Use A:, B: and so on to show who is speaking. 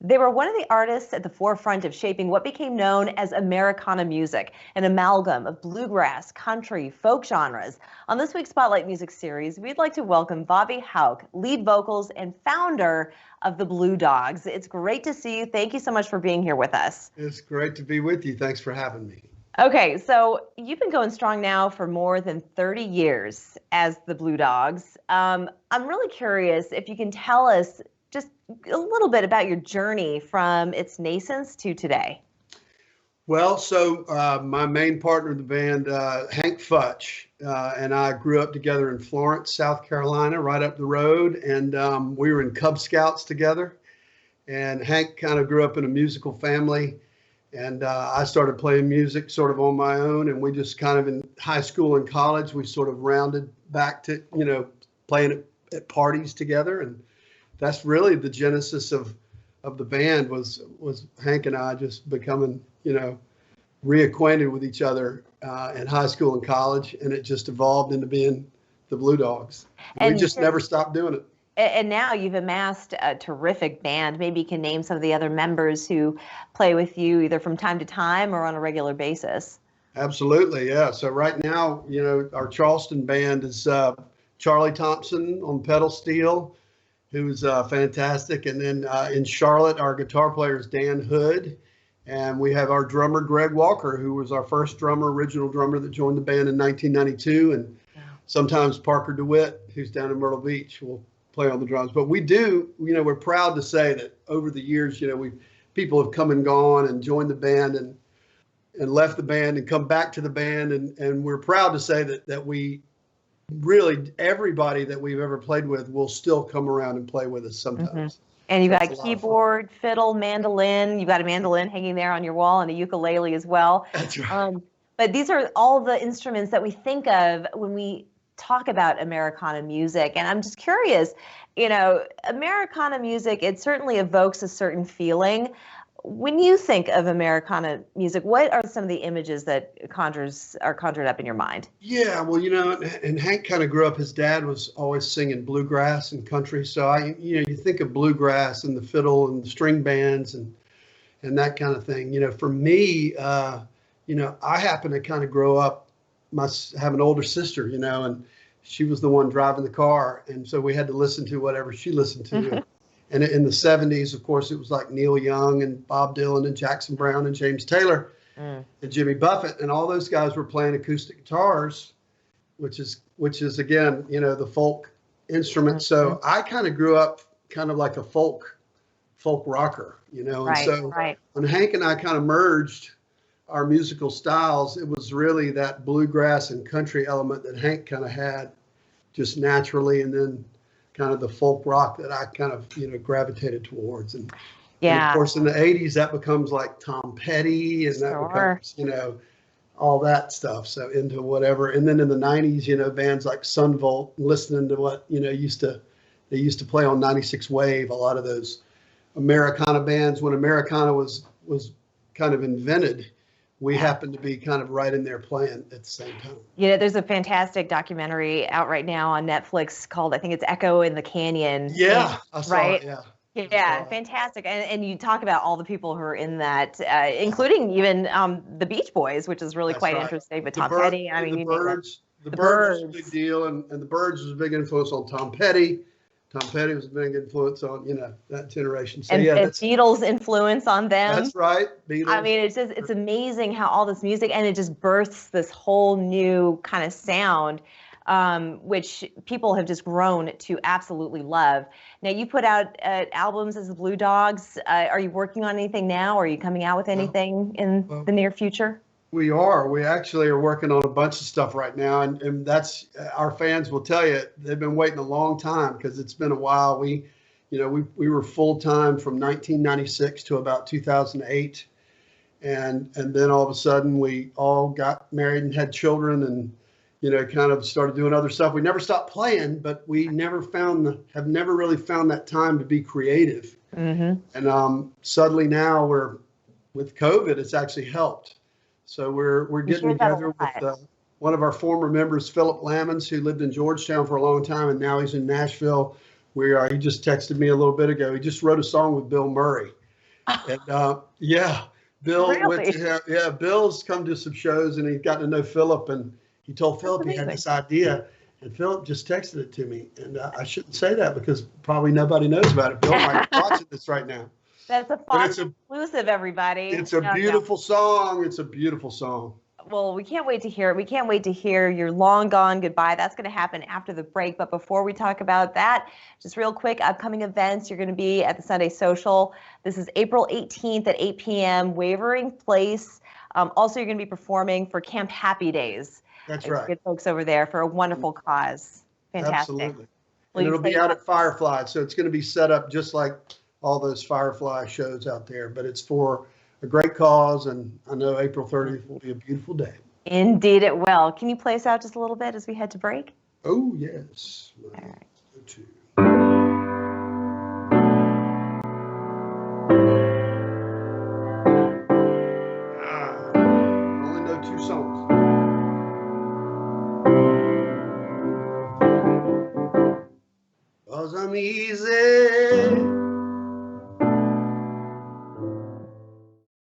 A: They were one of the artists at the forefront of shaping what became known as Americana music, an amalgam of bluegrass, country, folk genres. On this week's Spotlight Music series, we'd like to welcome Bobby Houck, lead vocals and founder of the Blue Dogs. It's great to see you. Thank you so much for being here with us.
B: It's great to be with you. Thanks for having me.
A: Okay, so you've been going strong now for more than 30 years as the Blue Dogs. I'm really curious if you can tell us just a little bit about your journey from its nascence to today.
B: Well, so my main partner in the band, Hank Futch, and I grew up together in Florence, South Carolina, right up the road. And we were in Cub Scouts together. And Hank kind of grew up in a musical family. And I started playing music sort of on my own. And we just kind of in high school and college, we sort of rounded back to, playing at parties together. And that's really the genesis of the band was Hank and I just becoming, reacquainted with each other in high school and college, and it just evolved into being the Blue Dogs. And we just never stopped doing it.
A: And now you've amassed a terrific band. Maybe you can name some of the other members who play with you either from time to time or on a regular basis.
B: Absolutely, yeah. So right now, our Charleston band is Charlie Thompson on pedal steel, who's fantastic. And then in Charlotte, our guitar player is Dan Hood. And we have our drummer, Greg Walker, who was our first original drummer that joined the band in 1992. And sometimes Parker DeWitt, who's down in Myrtle Beach, will play on the drums. But we do, we're proud to say that over the years, people have come and gone and joined the band and left the band and come back to the band. And we're proud to say that we really, everybody that we've ever played with will still come around and play with us sometimes.
A: Mm-hmm. And you've got a keyboard, fiddle, mandolin. You've got a mandolin hanging there on your wall and a ukulele as well.
B: That's right.
A: But these are all the instruments that we think of when we talk about Americana music. And I'm just curious, Americana music, it certainly evokes a certain feeling. When you think of Americana music, what are some of the images that are conjured up in your mind?
B: Yeah, well, and Hank kind of grew up, his dad was always singing bluegrass and country. So you think of bluegrass and the fiddle and the string bands and that kind of thing. For me, I happen to kind of grow up, have an older sister, and she was the one driving the car. And so we had to listen to whatever she listened to. And in the 70s, of course, it was like Neil Young and Bob Dylan and Jackson Brown and James Taylor and Jimmy Buffett. And all those guys were playing acoustic guitars, which is again, the folk instrument. So I kind of grew up kind of like a folk rocker,
A: Right,
B: and so when Hank and I kind of merged our musical styles, it was really that bluegrass and country element that Hank kind of had just naturally. And then kind of the folk rock that I kind of, gravitated towards. And of course, in the 80s, that becomes like Tom Petty and that becomes, all that stuff. So into whatever. And then in the 90s, bands like Sunvolt, listening to what, they used to play on 96 Wave, a lot of those Americana bands. When Americana was kind of invented, we happen to be kind of right in there playing at the same time.
A: There's a fantastic documentary out right now on Netflix called, I think it's Echo in the Canyon.
B: Yeah, I saw it, yeah.
A: Yeah, fantastic. And you talk about all the people who are in that, including even the Beach Boys, which is really quite interesting. But Tom Petty,
B: the Byrds was a big deal, and the Byrds was a big influence on Tom Petty. Tom Petty was a big influence on, that generation. So,
A: and Beatles' influence on them.
B: That's right. Beatles.
A: I mean, it's amazing how all this music, and it just births this whole new kind of sound, which people have just grown to absolutely love. Now, you put out albums as the Blue Dogs. Are you working on anything now? Are you coming out with anything in the near future?
B: We are. We actually are working on a bunch of stuff right now, and that's our fans will tell you they've been waiting a long time because it's been a while. We were full time from 1996 to about 2008, and then all of a sudden we all got married and had children, and kind of started doing other stuff. We never stopped playing, but we have never really found that time to be creative. Mm-hmm. And suddenly now with COVID, it's actually helped. So we're getting together with one of our former members, Philip Lammons, who lived in Georgetown for a long time, and now he's in Nashville. He just texted me a little bit ago. He just wrote a song with Bill Murray. And yeah, Bill went
A: Really?
B: to him. Yeah, Bill's come to some shows and he got to know Philip, and he told Philip he had
A: Amazing.
B: this idea, and Philip just texted it to me. And I shouldn't say that because probably nobody knows about it. Bill might be watching this right now.
A: That's a
B: But
A: Fox exclusive, everybody.
B: it's a
A: No, no.
B: beautiful song. It's a beautiful song.
A: Well, we can't wait to hear it. We can't wait to hear your Long Gone Goodbye. That's going to happen after the break. But before we talk about that, just real quick, upcoming events. You're going to be at the Sunday Social. This is April 18th at 8 p.m., Wavering Place. Also, you're going to be performing for Camp Happy Days.
B: That's
A: It's
B: right.
A: good folks over there for a wonderful cause. Fantastic.
B: Absolutely.
A: Will
B: And
A: you
B: it'll be
A: say
B: out
A: that?
B: at Firefly. So it's going to be set up just like all those Firefly shows out there. But it's for a great cause. And I know April 30th will be a beautiful day.
A: Indeed, it will. Can you play us out just a little bit as we head to break?
B: Oh, yes.
A: All right.
B: Go to. Only know two songs. 'Cause I'm easy